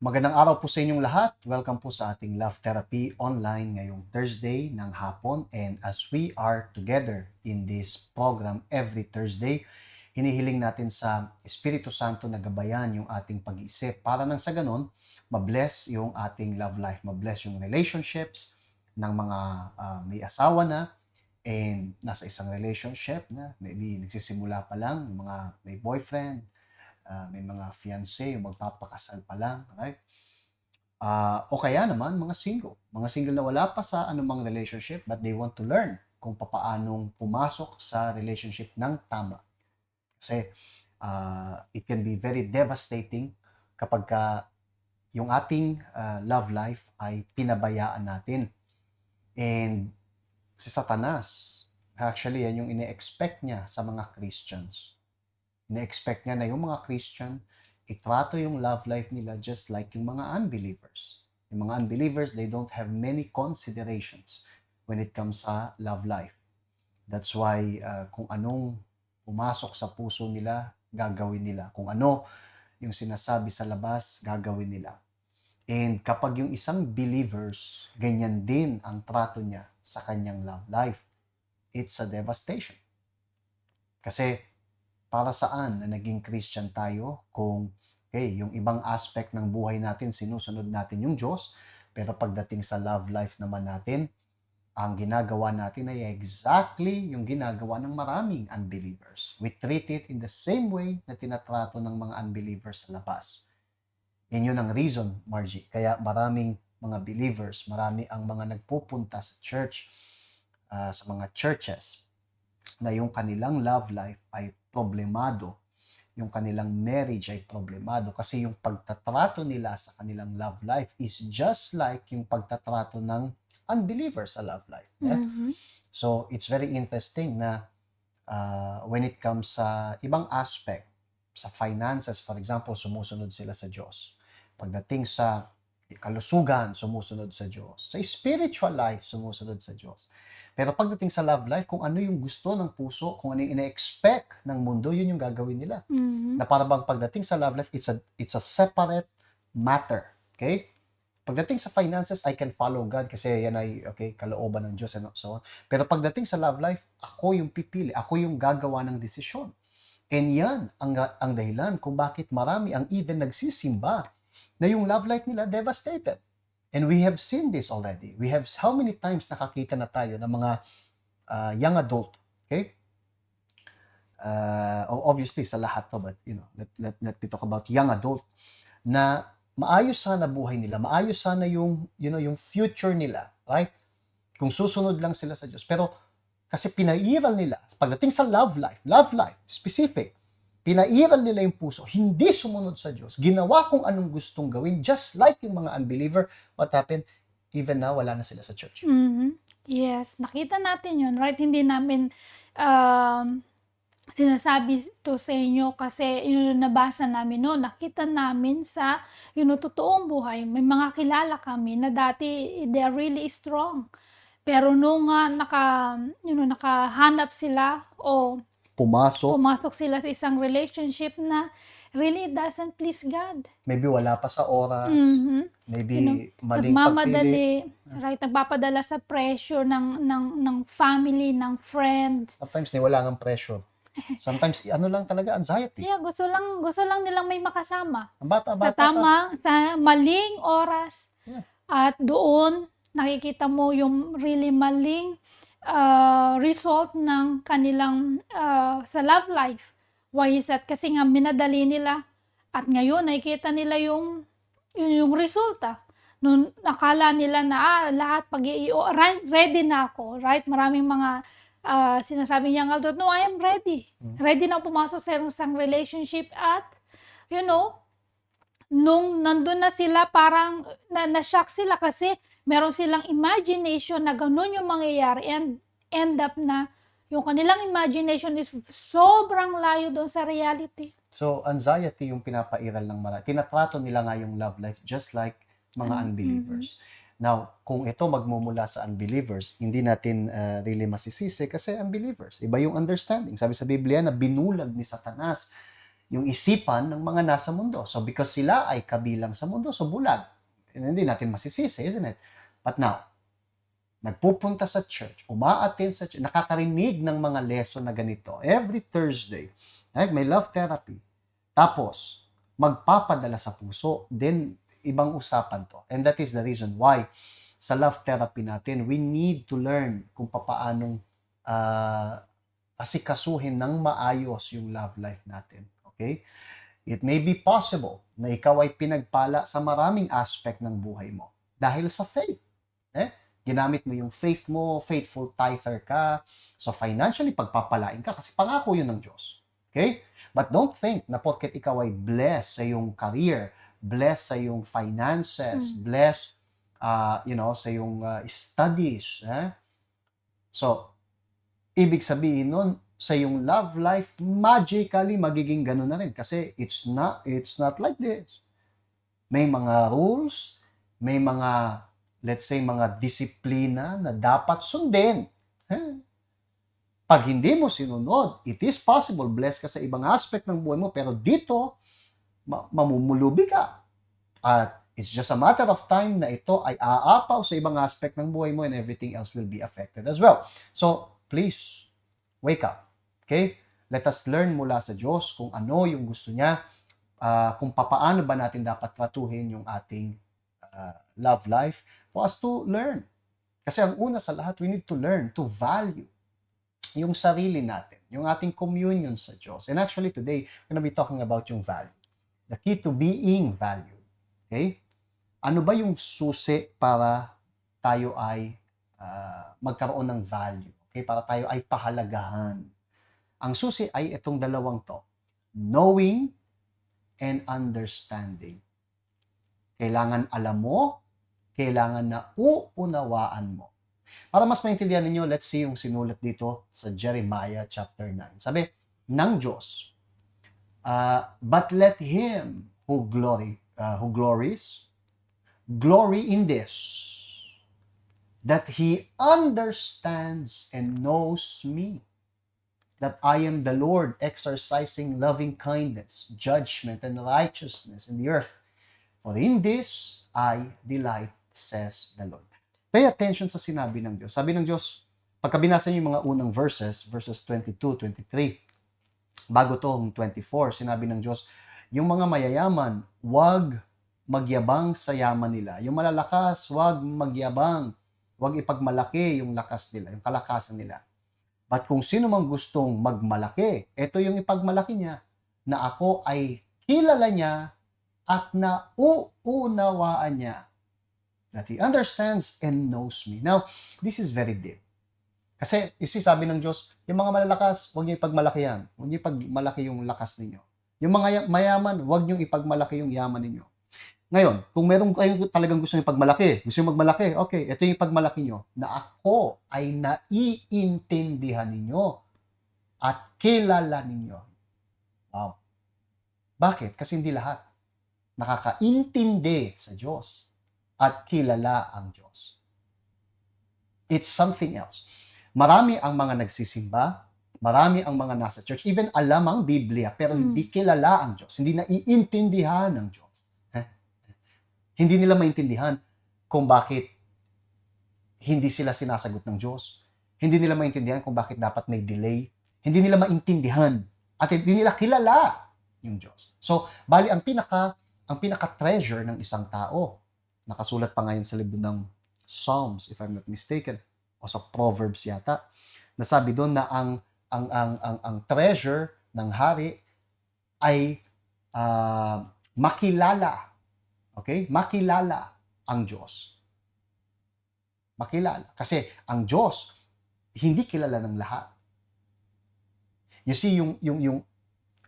Magandang araw po sa inyong lahat. Welcome po sa ating Love Therapy online ngayong Thursday ng hapon. And as we are together in this program every Thursday, hinihiling natin sa Espiritu Santo na gabayan yung ating pag-iisip para nang sa ganon, mabless yung ating love life, mabless yung relationships ng mga may asawa na and nasa isang relationship na maybe nagsisimula pa lang, yung mga may boyfriend, may mga fiancé, yung magpapakasal pa lang, right? O kaya naman mga single na wala pa sa anumang relationship but they want to learn kung papaanong pumasok sa relationship ng tama. Kasi it can be very devastating kapag yung ating love life ay pinabayaan natin. And si Satanas, actually yan yung ine-expect niya sa mga Christians. Ine-expect niya na yung mga Christian itrato yung love life nila just like yung mga unbelievers. Yung mga unbelievers, they don't have many considerations when it comes sa love life. That's why kung anong pumasok sa puso nila, gagawin nila. Kung ano yung sinasabi sa labas, gagawin nila. And kapag yung isang believers, ganyan din ang trato niya sa kanyang love life, it's a devastation. Kasi para saan na naging Christian tayo kung yung ibang aspect ng buhay natin, sinusunod natin yung Diyos, pero pagdating sa love life naman natin, ang ginagawa natin ay exactly yung ginagawa ng maraming unbelievers. We treat it in the same way na tinatrato ng mga unbelievers sa labas. Yan yun ang reason, Margie. Kaya maraming mga believers, marami ang mga nagpupunta sa church, sa mga churches, na yung kanilang love life ay problemado, yung kanilang marriage ay problemado kasi yung pagtatrato nila sa kanilang love life is just like yung pagtatrato ng unbelievers sa love life. Yeah? Mhm. So, it's very interesting na when it comes sa ibang aspect, sa finances, for example, sumusunod sila sa Diyos. Pagdating sa kalusugan, sumusunod sa Diyos. Sa spiritual life, sumusunod sa Diyos. Pero pagdating sa love life, kung ano yung gusto ng puso, kung ano yung ina-expect ng mundo, yun yung gagawin nila. Mhm. Na para bang pagdating sa love life, it's a separate matter. Okay? Pagdating sa finances, I can follow God kasi yan ay kalooban ng Diyos and so on. Pero pagdating sa love life, ako yung pipili, ako yung gagawa ng desisyon. And yan ang dahilan kung bakit marami ang even nagsisimba na yung love life nila devastated. And we have seen this already. We have how many times nakakita na tayo ng mga young adult, okay? Obviously sa lahat to, but let me talk about young adult na maayos sana buhay nila, maayos sana yung yung future nila, right? Kung susunod lang sila sa Diyos. Pero kasi pinairal nila pagdating sa love life specific. Pinairal nila yung puso, hindi sumunod sa Diyos. Ginawa kung anong gustong gawin, just like yung mga unbeliever. What happened? Even now, wala na sila sa church. Mhm. Yes, nakita natin 'yun, right? Hindi namin, sinasabi 'to sa inyo kasi 'yung nabasa namin no'n, nakita namin sa, totoong buhay. May mga kilala kami na dati they are really strong. Pero nung, nakahanap sila o Pumasok, pumasok sila sa isang relationship na really doesn't please God. maybe wala pa sa oras, Mhm. maybe maling pagpili. Nagmamadali, right, nagpapadala sa pressure ng family, ng friend. Sometimes wala ng pressure. Sometimes ano lang talaga, anxiety. Yeah, gusto lang nilang may makasama Ang sa bata-bata pa. sa maling oras Yeah. at doon nakikita mo yung really maling, result ng kanilang, sa love life. Why is that? Kasi nga minadali nila at ngayon nakikita nila yung resulta. Nung akala nila na, lahat ready na ako, right? Maraming mga, sinasabi niyang adult, "No, I am ready. Ready na pumasok sa isang relationship." At, you know, nung nandun na sila parang na-shock sila kasi meron silang imagination na gano'n yung mangyayari and end up na yung kanilang imagination is sobrang layo doon sa reality. So, anxiety yung pinapairal ng marami. Tinatrato nila nga yung love life just like mga unbelievers. Now, kung ito magmumula sa unbelievers, hindi natin really masisisi kasi unbelievers. Iba yung understanding. Sabi sa Biblia na binulag ni Satanas yung isipan ng mga nasa mundo. So because sila ay kabilang sa mundo, so bulag. And hindi natin masisisi, isn't it? But now, nagpupunta sa church, umaattend sa church, nakakarinig ng mga lesson na ganito every Thursday. Right? May love therapy. Tapos, magpapadala sa puso, then ibang usapan to. And that is the reason why sa love therapy natin, we need to learn kung paanong asikasuhin ng maayos yung love life natin. Okay? It may be possible na ikaw ay pinagpala sa maraming aspect ng buhay mo dahil sa faith. Ginamit mo yung faith mo, faithful tither ka, so financially pagpapalain ka kasi pangako yun ng Diyos. Okay? But don't think na porket ikaw ay blessed sa iyong career, blessed sa iyong finances, blessed sa iyong studies. So, ibig sabihin nun, sa iyong love life, magically magiging ganun na rin. Kasi it's not like this. May mga rules, may mga, let's say, mga disiplina na dapat sundin. Pag hindi mo sinunod, it is possible, blessed ka sa ibang aspect ng buhay mo, pero dito, mamumulubi ka. At it's just a matter of time na ito ay aapaw sa ibang aspect ng buhay mo and everything else will be affected as well. So, please, wake up. Okay? Let us learn mula sa Diyos kung ano yung gusto niya, kung papaano ba natin dapat tratuhin yung ating love life for us to learn. Kasi ang una sa lahat, we need to learn to value yung sarili natin, yung ating communion sa Diyos. And actually today, we're going to be talking about yung value. The key to being valued. Okay? Ano ba yung susi para tayo ay magkaroon ng value? Okay? Para tayo ay pahalagahan. Ang susi ay itong dalawang to. Knowing and understanding. Kailangan alam mo, kailangan na uunawaan mo. Para mas maintindihan ninyo, let's see yung sinulat dito sa Jeremiah chapter 9. Sabi, ng Diyos, but let him who glories, glory in this, that he understands and knows me, that I am the Lord exercising loving kindness, judgment, and righteousness in the earth. For in this I delight, says the Lord. Pay attention sa sinabi ng Diyos. Sabi ng Diyos, pagka binasa niyo yung mga unang verses 22, 23, bago tong 24, sinabi ng Diyos, yung mga mayayaman, wag magyabang sa yaman nila. Yung malalakas, wag magyabang, wag ipagmalaki yung lakas nila, yung kalakasan nila. But kung sino mang gustong magmalaki, ito yung ipagmalaki niya, na ako ay kilala niya at nauunawaan niya. That he understands and knows me. Now, this is very deep. Kasi, sabi ng Diyos, yung mga malalakas, huwag niyo ipagmalaki yan. Huwag niyo ipagmalaki yung lakas ninyo. Yung mga mayaman, huwag niyo ipagmalaki yung yaman ninyo. Ngayon, kung meron kayong talagang gusto niyo ipagmalaki, gusto niyo magmalaki, okay, ito yung ipagmalaki niyo, na ako ay naiintindihan ninyo at kilala ninyo. Wow. Bakit? Kasi hindi lahat nakakaintindi sa Diyos at kilala ang Diyos. It's something else. Marami ang mga nagsisimba, marami ang mga nasa church, even alam ang Biblia, pero hindi kilala ang Diyos, hindi naiintindihan ng Diyos. Hindi nila maintindihan kung bakit hindi sila sinasagot ng Diyos. Hindi nila maintindihan kung bakit dapat may delay. Hindi nila maintindihan at hindi nila kilala yung Diyos. So, bali ang pinaka-treasure ng isang tao, nakasulat pa ngayon sa libro ng Psalms, if I'm not mistaken, o sa Proverbs yata, nasabi doon na ang treasure ng hari ay makilala. Okay? Makilala ang Diyos. Makilala. Kasi ang Diyos, hindi kilala ng lahat. You see, yung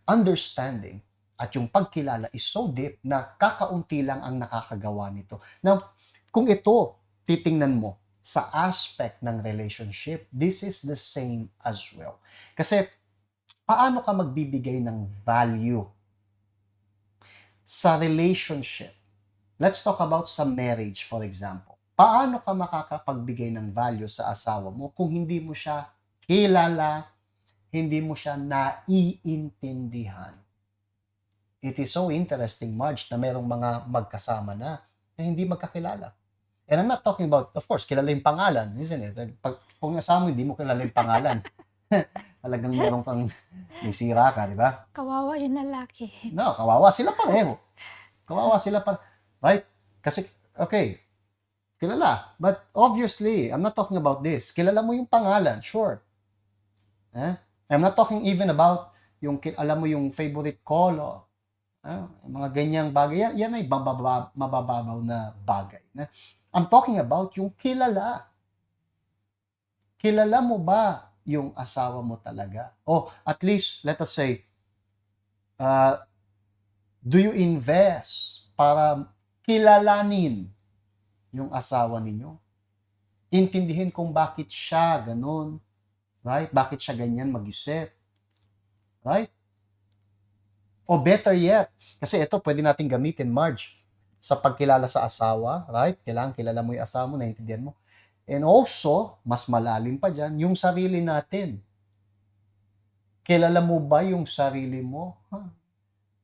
understanding at yung pagkilala is so deep na kakaunti lang ang nakakagawa nito. Now, kung ito, titingnan mo sa aspect ng relationship, this is the same as well. Kasi, paano ka magbibigay ng value sa relationship? Let's talk about sa marriage, for example. Paano ka makakapagbigay ng value sa asawa mo kung hindi mo siya kilala, hindi mo siya naiintindihan? it is so interesting, Marge, na merong mga magkasama na hindi magkakilala. And I'm not talking about, of course, kilala yung pangalan, isn't it? Kung yung asawa mo, hindi mo kilala yung pangalan. Talagang meron kang may sira ka, di ba? Kawawa yung lalaki. No, kawawa sila pareho. Kawawa sila pa, right? Kasi, okay, kilala. But obviously, I'm not talking about this. Kilala mo yung pangalan, sure. I'm not talking even about yung, alam mo yung favorite color. Mga ganyang bagay. Yan ay mabababaw na bagay. I'm talking about yung kilala. Kilala mo ba yung asawa mo talaga? O at least, let us say, do you invest para kilalanin yung asawa ninyo? Intindihin kung bakit siya ganun. Right? Bakit siya ganyan mag-isip? Right? O better yet, kasi ito pwede natin gamitin, Marge, sa pagkilala sa asawa, right? Kailangan kilala mo yung asawa mo, naintindihan mo. And also, mas malalim pa dyan, yung sarili natin. Kilala mo ba yung sarili mo?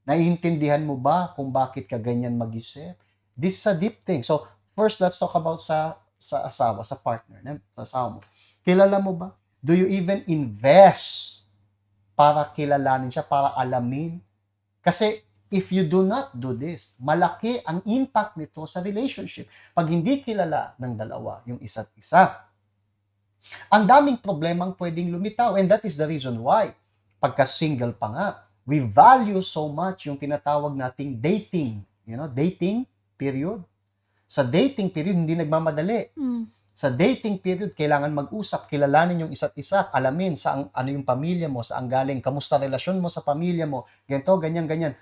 Naiintindihan mo ba kung bakit ka ganyan mag-isip? This is a deep thing. So, first, let's talk about sa asawa, sa partner, sa asawa mo. Kilala mo ba? Do you even invest para kilalanin siya, para alamin? Kasi if you do not do this, malaki ang impact nito sa relationship. Pag hindi kilala ng dalawa yung isa't isa, ang daming problemang pwedeng lumitaw. And that is the reason why, pagka single pa nga, we value so much yung tinatawag nating dating. You know, dating period. Sa dating period, hindi nagmamadali. Sa dating period, kailangan mag-usap, kilalanin yung isa't isa, alamin ano yung pamilya mo, saan galing, kamusta relasyon mo sa pamilya mo, ganito, ganyan, ganyan.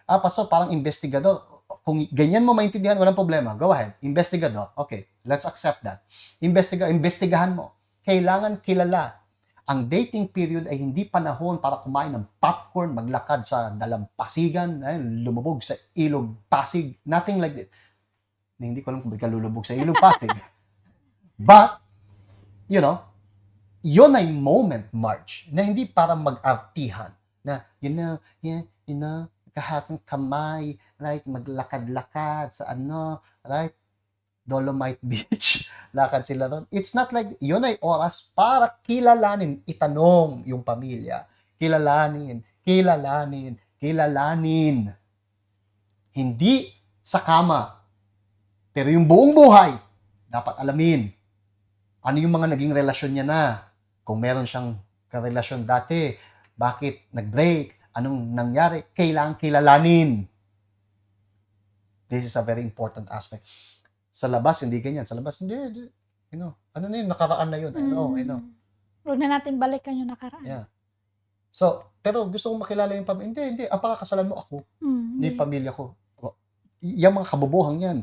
Pastor, parang investigador. Kung ganyan mo maintindihan, walang problema. Go ahead. Investigador. Okay, let's accept that. Investigahan mo. Kailangan kilala. Ang dating period ay hindi panahon para kumain ng popcorn, maglakad sa dalampasigan, lumubog sa ilog Pasig. Nothing like that. Hindi ko alam kung bakit lulubog sa ilog Pasig. But, you know, yun ay moment, March, na hindi para mag-artihan. Na, kahakang kamay, right? Maglakad-lakad sa right? Dolomite Beach. Lakad sila ron. It's not like, yun ay oras para kilalanin, itanong yung pamilya. Kilalanin. Hindi sa kama. Pero yung buong buhay, dapat alamin. Ano yung mga naging relasyon niya na? Kung meron siyang karelasyon dati, bakit nag-break? Anong nangyari? Kailangan kilalanin. This is a very important aspect. Sa labas, hindi ganyan. Sa labas, hindi. Ano na yun? Nakaraan na yun. I know. Huwag na natin balikan yung nakaraan. Yeah. So, pero gusto kong makilala yung pamilya. Hindi. Ang pakakasalan mo ako. Hindi pamilya ko. Yung mga kabubuhang yan.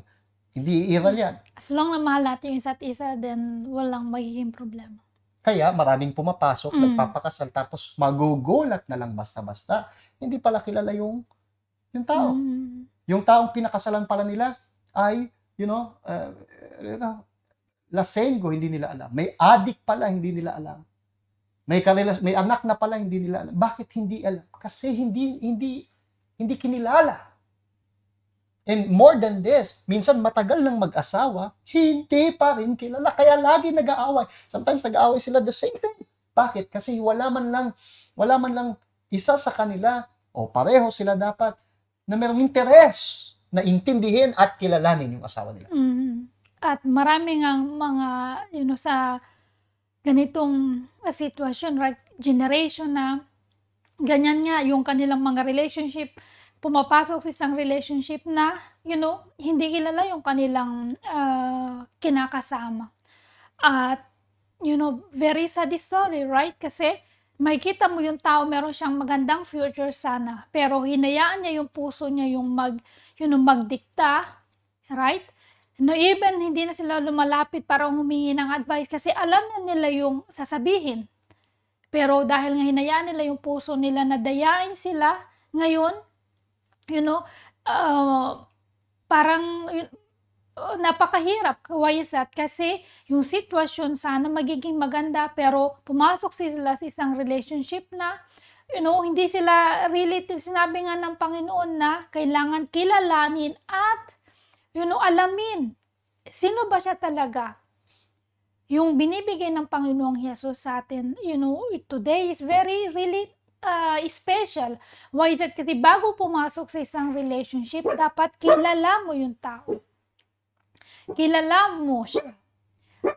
Hindi iiral yan. As long na mahal natin yung isa't isa, then walang magiging problema. Kaya maraming pumapasok, nagpapakasal, tapos magugulat na lang basta-basta. Hindi pala kilala yung tao. Yung taong pinakasalan pala nila ay, lasenggo, hindi nila alam. May addict pala, hindi nila alam. May anak na pala, hindi nila alam. Bakit hindi alam? Kasi hindi kinilala. And more than this, minsan matagal nang mag-asawa, hindi pa rin kilala. Kaya lagi nag-aaway. Sometimes nag-aaway sila the same thing. Bakit? Kasi wala man lang isa sa kanila o pareho sila dapat na mayroong interes na intindihin at kilalanin yung asawa nila. At maraming ang mga, sa ganitong sitwasyon, right? Generation na ganyan nga yung kanilang mga relationship, pumapasok sa isang relationship na, hindi kilala yung kanilang kinakasama. At, very sad story, right? Kasi makikita mo yung tao, meron siyang magandang future sana, pero hinayaan niya yung puso niya yung magdikta, right? No, even hindi na sila lumalapit para humingi ng advice kasi alam na nila yung sasabihin. Pero dahil nga hinayaan nila yung puso nila na dayain sila, ngayon, parang napakahirap, kawaisat, kasi yung sitwasyon sana magiging maganda pero pumasok sila sa isang relationship na hindi sila relative. Sinabi nga ng Panginoon na kailangan kilalanin at, alamin. Sino ba siya talaga? Yung binibigay ng Panginoong Hesus sa atin, today is very, really special. Why is it? Kasi bago pumasok sa isang relationship, dapat kilala mo yung tao. Kilala mo siya.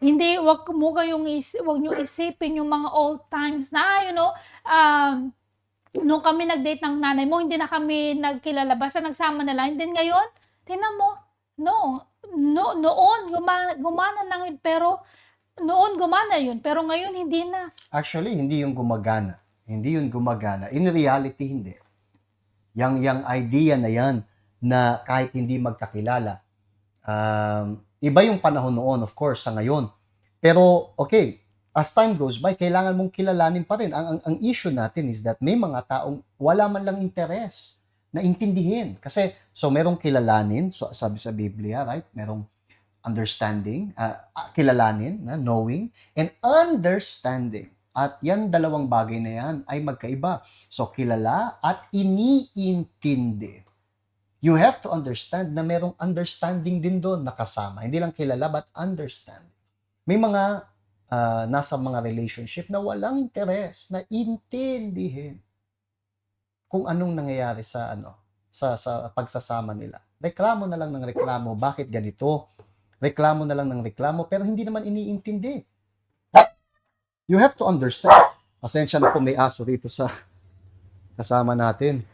Hindi, wag niyo isipin yung mga old times na, nung kami nag-date ng nanay mo, hindi na kami nagkilala, basta nagsama na lang. And then ngayon, tingnan mo, noon, gumana lang yun, pero noon gumana yun, pero ngayon hindi na. Actually, hindi yung gumagana. Hindi yun gumagana. In reality, hindi. Yang idea na yan na kahit hindi magkakilala, iba yung panahon noon, of course, sa ngayon. Pero, okay, as time goes by, kailangan mong kilalanin pa rin. Ang issue natin is that may mga taong wala man lang interes na intindihin. Kasi, so merong kilalanin, so sabi sa Biblia, right? Merong understanding, kilalanin, knowing, and understanding. At yan, dalawang bagay na yan ay magkaiba. So, kilala at iniintindi. You have to understand na merong understanding din doon nakasama. Hindi lang kilala, but understand. May mga nasa mga relationship na walang interes na intindihin kung anong nangyayari sa sa pagsasama nila. Reklamo na lang ng reklamo, bakit ganito? Reklamo na lang ng reklamo, pero hindi naman iniintindi. You have to understand. Pasensya na po, may aso rito sa kasama natin.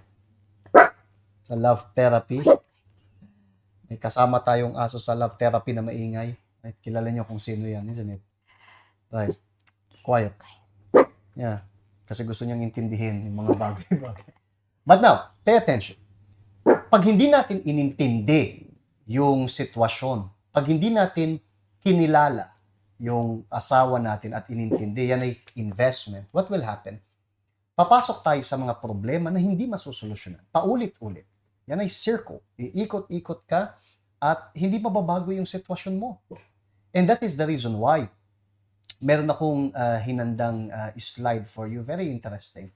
Sa love therapy. May kasama tayong aso sa love therapy na maingay. Right? Kilala niyo kung sino yan, isn't it? Right. Quiet. Yeah. Kasi gusto niyang intindihin yung mga bagay-bagay. But now, pay attention. Pag hindi natin inintindi yung sitwasyon, pag hindi natin kinilala yung asawa natin at inintindi, yan ay investment, what will happen? Papasok tayo sa mga problema na hindi masusolusyonan. Paulit-ulit. Yan ay circle. Iikot-ikot ka at hindi mababago yung sitwasyon mo. And that is the reason why meron akong hinandang slide for you. Very interesting.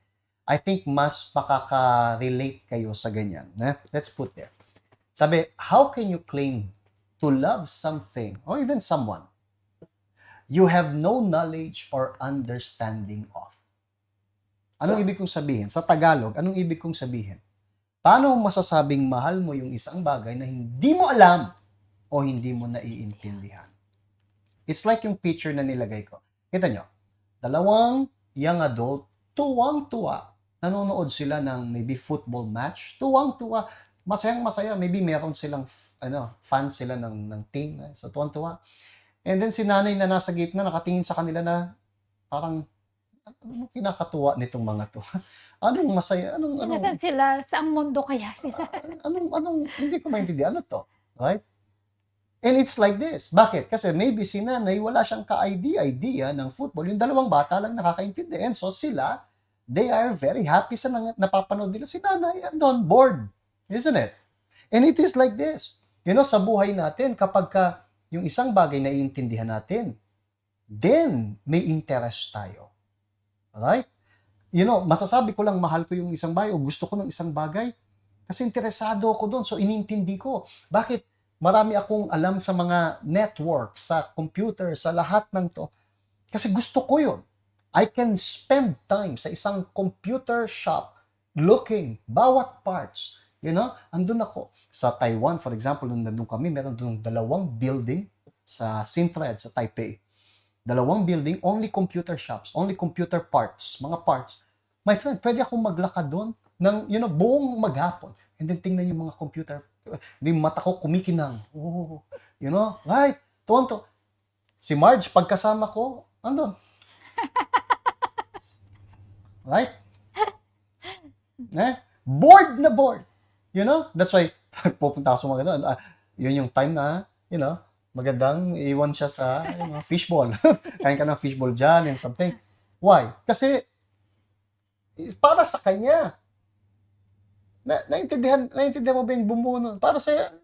I think mas makaka-relate kayo sa ganyan. Let's put there. Sabi, how can you claim to love something or even someone you have no knowledge or understanding of? Anong ibig kong sabihin? Sa Tagalog, anong ibig kong sabihin? Paano masasabing mahal mo yung isang bagay na hindi mo alam o hindi mo naiintindihan? It's like yung picture na nilagay ko. Kita nyo, dalawang young adult, tuwang-tuwa. Nanonood sila ng maybe football match. Tuwang-tuwa. Masayang-masaya. Maybe meron silang, fans sila ng team. So, tuwang-tuwa. And then si nanay na nasa gitna, nakatingin sa kanila na parang, ano kinakatuwa nitong mga to? Anong masaya? Nasaan sila? Saang mundo kaya sila? Hindi ko maintindihan. Ano to? Right? And it's like this. Bakit? Kasi maybe si nanay, wala siyang ka-idea ng football. Yung dalawang bata lang nakakaintindi. And so sila, they are very happy sa napapanood nila. Si nanay, and on board. Isn't it? And it is like this. Sa buhay natin, kapag yung isang bagay na iintindihan natin, then may interest tayo. Alright? Masasabi ko lang mahal ko yung isang bagay o gusto ko ng isang bagay kasi interesado ako doon. So, inintindi ko. Bakit? Marami akong alam sa mga network, sa computer, sa lahat ng to. Kasi gusto ko yun. I can spend time sa isang computer shop looking, bawat parts. Andun ako. Sa Taiwan, for example, nandun kami, meron doon 2 building sa Sintred, sa Taipei. 2 building, only computer shops, only computer parts, mga parts. My friend, pwede akong maglakad doon ng, buong maghapon. And then tingnan yung mga computer. Yung mata ko kumikinang. Oh, right? Tuwan-to. Si Marge, pagkasama ko, andun. Right? Bored na bored. That's why, pupunta ako sa mga ganun. Yun yung time na, magandang iwan siya sa fishball. Kain ka ng fishball dyan and something. Why? Kasi, para sa kanya. Naintindihan mo ba yung bumuo nun? Para sa'yo,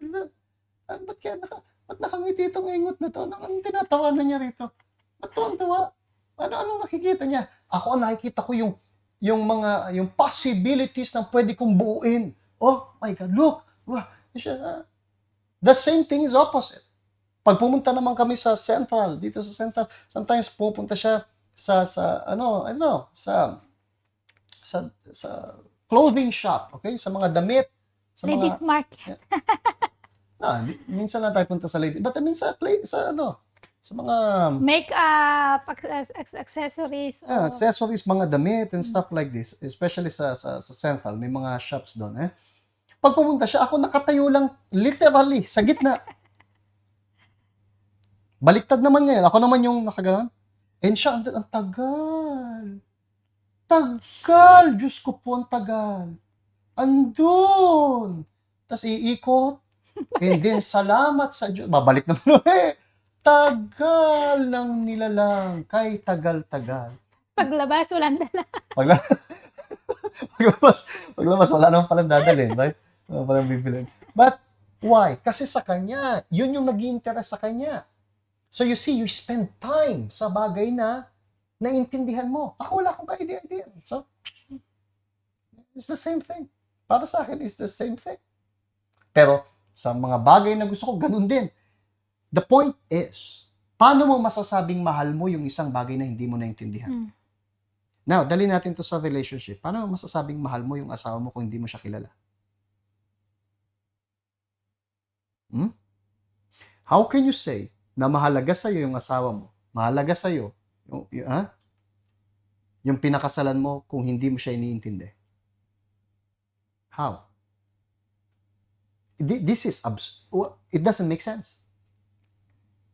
ba't nakangiti itong ingot na to? Anong tinatawanan niya rito? Ba't tuwan-tuwa? Anong nakikita niya? Ako, nakikita ko yung yung possibilities na pwede kong buuin. Oh my God, look. Wow. The same thing is opposite. Pag pumunta naman kami sa Central, dito sa Central, sometimes pupunta siya sa ano, I don't know, sa clothing shop, okay? Sa mga damit, sa Ladies mga market. minsan lang tayo punta sa lady, but I mean sa ano, sa mga Makeup, accessories. accessories, mga damit and stuff like this, especially sa Central, may mga shops doon, eh. Pag pumunta siya, ako nakatayo lang literally sa gitna. Baliktad naman ngayon, ako naman yung nakaganon. And siya, ang tagal. Tagal! Diyos ko po, ang tagal. Andun! Tapos iikot. And then, salamat sa Diyos. Babalik naman ulit. Tagal ng nilalang. Kay tagal-tagal. Paglabas, walang dala. Pagla- paglabas, wala naman palang dadalhin, right? Wala palang bibilin. But, why? Kasi sa kanya, yun yung nag-i-interest sa kanya. So you see, you spend time sa bagay na naiintindihan mo. Ako wala akong ka-idea. So, it's the same thing. Para sa akin, it's the same thing. Pero, sa mga bagay na gusto ko, ganun din. The point is, paano mo masasabing mahal mo yung isang bagay na hindi mo naintindihan? Now, dali natin to sa relationship. Paano mo masasabing mahal mo yung asawa mo kung hindi mo siya kilala? How can you say na mahalaga sa'yo yung asawa mo? Mahalaga sa'yo yung pinakasalan mo kung hindi mo siya iniintindi? How? This is it doesn't make sense.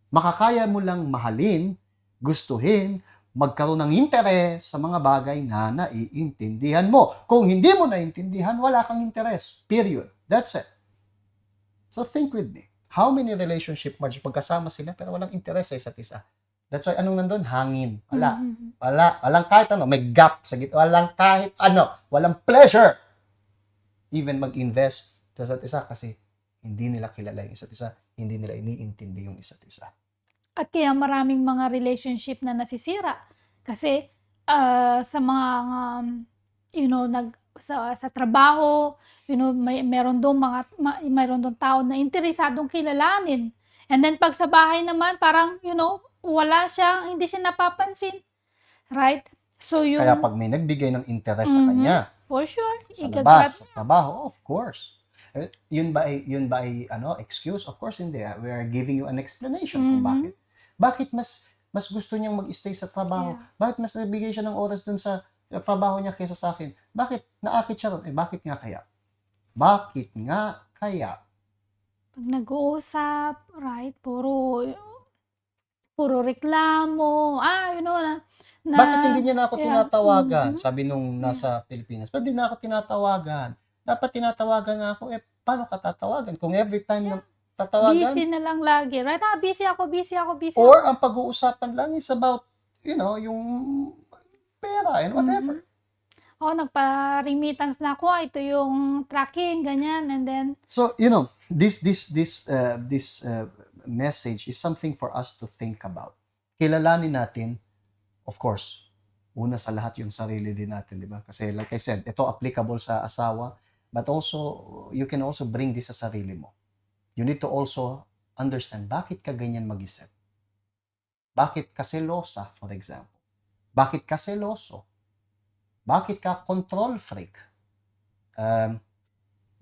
Makakaya mo lang mahalin, gustuhin, magkaroon ng interes sa mga bagay na naiintindihan mo. Kung hindi mo naiintindihan, wala kang interes. Period. That's it. So think with me. How many relationship pagkasama sila pero walang interes sa isa't isa? That's why anong nandun? Hangin. Wala. Walang kahit ano. May gap sa gitna. Walang kahit ano. Walang pleasure. Even mag-invest sa isa't isa kasi hindi nila kilala yung isa't isa. Hindi nila iniintindi yung isa't isa. At kaya maraming mga relationship na nasisira. Kasi sa mga, sa trabaho, mayroon doon mayroon doon tao na interesadong kilalanin. And then pag sa bahay naman, parang, wala siya, hindi siya napapansin. Right? So, Kaya pag may nagbigay ng interes sa kanya, for sure, sa labas, sa trabaho, of course. Yun ba ay excuse? Of course hindi. We are giving you an explanation kung bakit. Bakit mas gusto niyang mag-stay sa trabaho? Yeah. Bakit mas nabigay siya ng oras dun sa trabaho niya kaysa sa akin? Bakit naakit siya ron? Bakit nga kaya? Bakit nga kaya? Pag nag-uusap, right, puro reklamo, Bakit hindi niya na ako tinatawagan? Mhm. Sabi nung nasa Pilipinas, ba't di na ako tinatawagan? Dapat tinatawagan nga ako. Paano ka tatawagan? Kung every time na tatawagan, busy na lang lagi, right? Busy ako. or ang pag-uusapan lang is about, yung pera and whatever. Nagpa-remittance na ako. Ito yung tracking, ganyan, and then... So, this message is something for us to think about. Kilalanin natin, of course, una sa lahat yung sarili din natin, di ba? Kasi like I said, ito applicable sa asawa, but also, you can also bring this sa sarili mo. You need to also understand, bakit ka ganyan mag-isip? Bakit ka selosa, for example? Bakit ka seloso? Bakit ka control freak?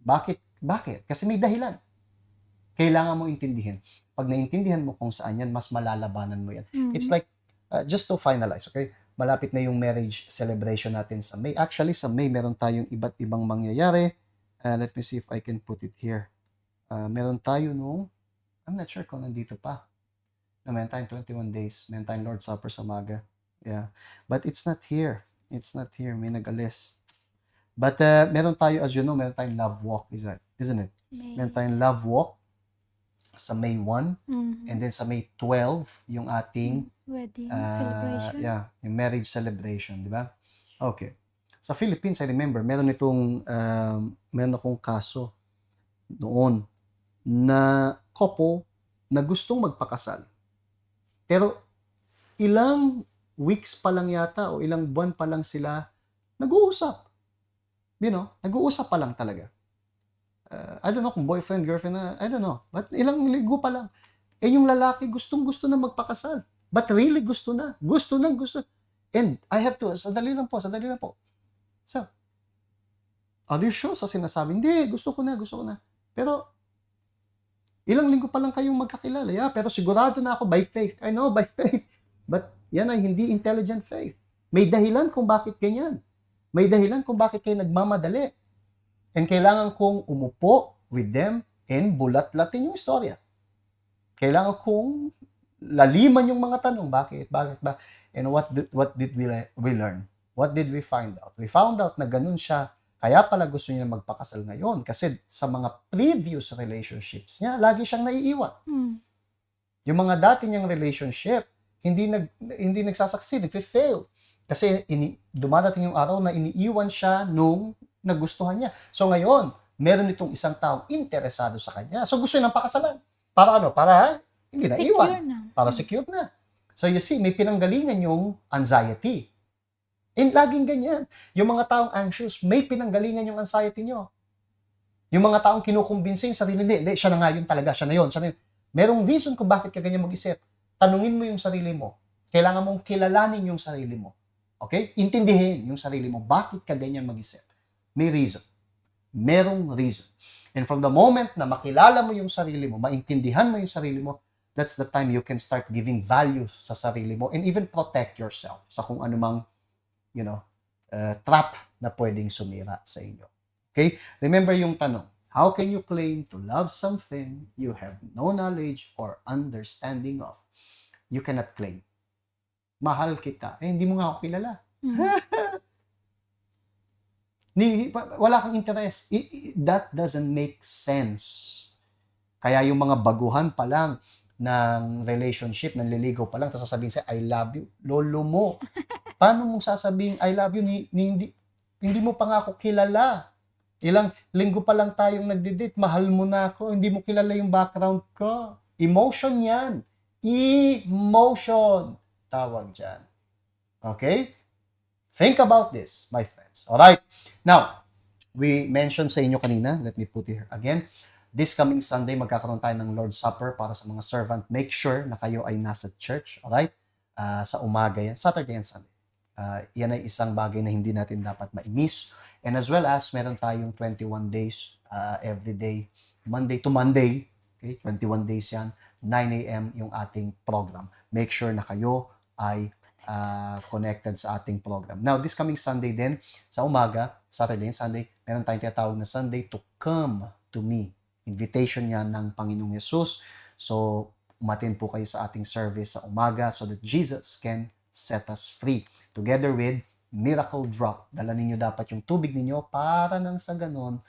Bakit? Kasi may dahilan. Kailangan mo intindihin. Pag naintindihan mo kung saan yan, mas malalabanan mo yan. It's like, just to finalize, okay? Malapit na yung marriage celebration natin sa May. Actually, sa May, meron tayong iba't ibang mangyayari. Let me see if I can put it here. Meron tayo I'm not sure kung nandito pa. Meron tayong 21 days. Meron tayong Lord's Supper sa maga. Yeah. But it's not here. May nag-alis. But meron tayo, as you know, meron tayong love walk, isn't it? Meron tayong love walk sa May 1. And then sa May 12, yung ating wedding celebration. Yeah, yung marriage celebration, di ba? Okay. Sa Philippines, I remember, meron akong kaso noon na couple na gustong magpakasal. Pero ilang weeks pa lang yata o ilang buwan pa lang sila Nag-uusap. Nag-uusap pa lang talaga. I don't know kung boyfriend, girlfriend na, I don't know. But ilang ligo pa lang. Yung lalaki gustong-gusto na magpakasal. But really gusto na. Gusto. And I have to, sadali lang po. So, are you sure sa sinasabi? Hindi, gusto ko na. Pero, ilang linggo pa lang kayong magkakilala. Yeah, pero sigurado na ako by faith. I know, by faith. But, yan ay hindi intelligent faith. May dahilan kung bakit ganyan. May dahilan kung bakit kayo nagmamadali. And kailangan kong umupo with them and bulat-latin yung istorya. Kailangan kong laliman yung mga tanong. Bakit ba? And what did we learn? What did we find out? We found out na ganun siya. Kaya pala gusto niya magpakasal ngayon. Kasi sa mga previous relationships niya, lagi siyang naiiwan. Yung mga dati niyang relationship, hindi nagsasucceed, nag-fail. Kasi dumadating yung araw na iniiwan siya nung nagustuhan niya. So ngayon, meron itong isang taong interesado sa kanya. So gusto niya ng pakasalan. Para ano? Para hindi na iwan. Para secure na. So you see, may pinanggalingan yung anxiety. And laging ganyan. Yung mga taong anxious, may pinanggalingan yung anxiety nyo. Yung mga taong kinukumbinsi yung sarili, hindi, siya na nga yun talaga, siya na yun. Merong reason kung bakit ka ganyan mag-isip. Tanungin mo yung sarili mo. Kailangan mong kilalanin yung sarili mo. Okay? Intindihin yung sarili mo. Bakit ka ganyan mag-isip? May reason. Merong reason. And from the moment na makilala mo yung sarili mo, maintindihan mo yung sarili mo, that's the time you can start giving value sa sarili mo and even protect yourself sa kung anumang, trap na pwedeng sumira sa inyo. Okay? Remember yung tanong, how can you claim to love something you have no knowledge or understanding of? You cannot claim. Mahal kita. Hindi mo nga ako kilala. Wala kang interest. That doesn't make sense. Kaya yung mga baguhan pa lang ng relationship, ng liligaw pa lang, tapos sasabihin sa'yo, I love you. Lolo mo. Paano mong sasabihin, I love you, hindi mo pa nga ako kilala. Ilang linggo pa lang tayong nagdidate, mahal mo na ako, hindi mo kilala yung background ko. Emotion yan. Emotion. Tawag dyan. Okay? Think about this, my friends. Alright? Now, we mentioned sa inyo kanina, let me put it here again, this coming Sunday, magkakaroon tayo ng Lord's Supper para sa mga servant. Make sure na kayo ay nasa church, alright? Sa umaga yan, Saturday and Sunday. Yan ay isang bagay na hindi natin dapat ma-miss. And as well as, meron tayong 21 days every day, Monday to Monday. Okay? 21 days yan. 9 a.m. yung ating program. Make sure na kayo ay connected sa ating program. Now, this coming Sunday din, sa umaga, Saturday and Sunday, meron tayong tinatawag na Sunday to come to me. Invitation yan ng Panginoong Yesus. So, umatin po kayo sa ating service sa umaga so that Jesus can set us free. Together with Miracle Drop. Dala ninyo dapat yung tubig ninyo para nang sa ganon,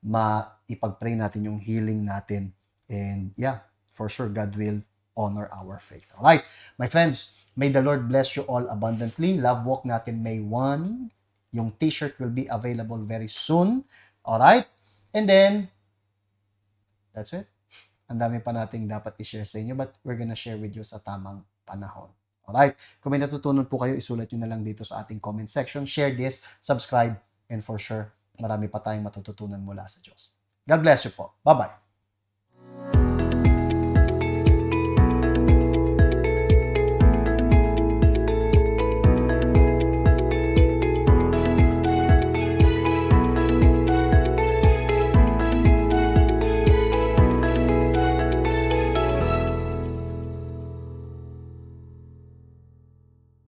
maipag-pray natin yung healing natin. And yeah, for sure, God will honor our faith. Alright, my friends, may the Lord bless you all abundantly. Love Walk natin May 1. Yung t-shirt will be available very soon. Alright? And then, that's it. Ang dami pa nating dapat i-share sa inyo, but we're gonna share with you sa tamang panahon. Alright? Kung may natutunan po kayo, isulat nyo na lang dito sa ating comment section. Share this, subscribe, and for sure, marami pa tayong matututunan mula sa Diyos. God bless you po. Bye-bye.